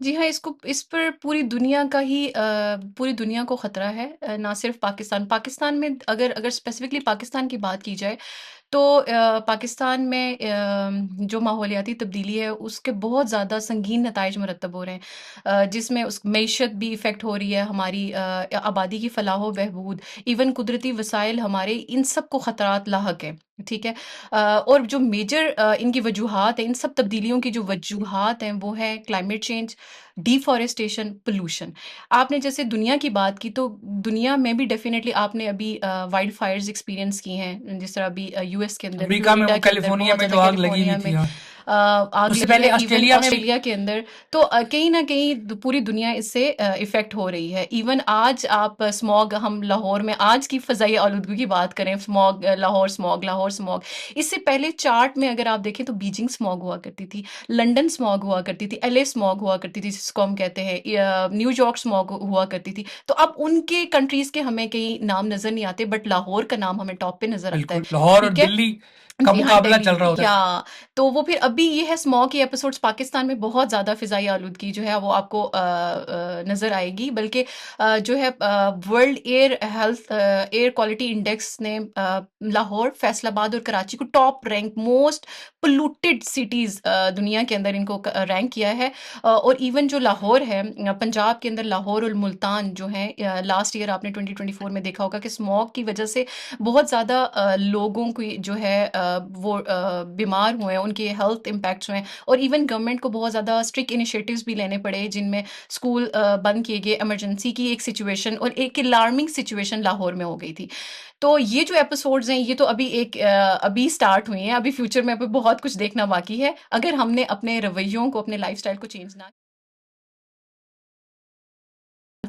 जी हाँ, इस पर पूरी दुनिया को खतरा है, ना सिर्फ़ पाकिस्तान। पाकिस्तान में अगर स्पेसिफ़िकली पाकिस्तान की बात की जाए, तो पाकिस्तान में जो माहौलियाती तब्दीली है, उसके बहुत ज़्यादा संगीन नताइज मुरतब हो रहे हैं। जिसमें उस मईशत भी इफ़ेक्ट हो रही है, हमारी आबादी की फलाह व बहबूद, इवन कुदरती वसाइल हमारे, इन सब को ख़तरात लाहक हैं, ठीक है? और जो मेजर इनकी वजूहात हैं, इन सब तब्दीलियों की जो वजूहात हैं, वो है क्लाइमेट चेंज, डिफ़ॉरेस्टेशन, पॉल्यूशन। आपने जैसे दुनिया की बात की, तो दुनिया में भी डेफ़िनेटली आपने अभी वाइल्ड फायर्स एक्सपीरियंस की हैं, जिस तरह अभी यूएस के अंदर, अमेरिका में फ्लोरिडा वो के अंदर कैलिफोर्निया बहुत में ज़्यादा, जो आग लगी हुई कैलिफ़ोर्निया थी, में हाँ। आग उससे लगी पहले है, इवन ऑस्ट्रेलिया में भी। ऑस्ट्रेलिया के अंदर। तो कहीं न कहीं पूरी दुनिया इससे इफ़ेक्ट हो रही है। इवन आज आप स्मॉग, हम लाहौर में आज की फ़ज़ाई आलूदगी की बात करें, स्मॉग, लाहौर स्मॉग। इससे पहले चार्ट में अगर आप देखें, तो बीजिंग स्मॉग हुआ करती थी, लंदन स्मॉग हुआ करती थी, एलए स्मॉग हुआ करती थी, जिसको हम कहते हैं, न्यूयॉर्क स्मॉग हुआ करती थी। तो अब उनके कंट्रीज़ के हमें कहीं नाम नज़र नहीं आते, बट लाहौर का नाम हमें टॉप पे नज़र आता है, बिल्कुल, लाहौर और ठीक है? दिल्ली का जी हाँ, मुकाबला दिल्ली, चल रहा होता या है। तो वो फिर अभी ये है, स्मॉग के एपिसोड्स पाकिस्तान में बहुत ज़्यादा फ़िज़ाई आलूदगी जो है वो आपको नज़र आएगी, बल्कि जो है वर्ल्ड एयर क्वालिटी इंडेक्स ने लाहौर, फैसलाबाद और कराची को top rank most polluted cities दुनिया के अंदर इनको रैंक किया है। और इवन जो लाहौर है, पंजाब के अंदर लाहौर और मुल्तान जो है, लास्ट ईयर आपने 2024 में देखा होगा कि स्मॉग की वजह से बहुत ज़्यादा लोगों की जो है वो बीमार हुए हैं, उनके हेल्थ इम्पैक्ट्स हुए हैं, और इवन गवर्नमेंट को बहुत ज़्यादा स्ट्रिक्ट इनिशिएटिव्स भी लेने पड़े, जिनमें स्कूल बंद किए गए, इमरजेंसी की एक सिचुएशन और एक अलार्मिंग सिचुएशन लाहौर में हो गई थी। तो ये जो एपिसोड्स हैं, ये तो अभी स्टार्ट हुए हैं, अभी फ्यूचर में अभी बहुत कुछ देखना बाकी है, अगर हमने अपने रवैयों को, अपने लाइफस्टाइल को चेंज ना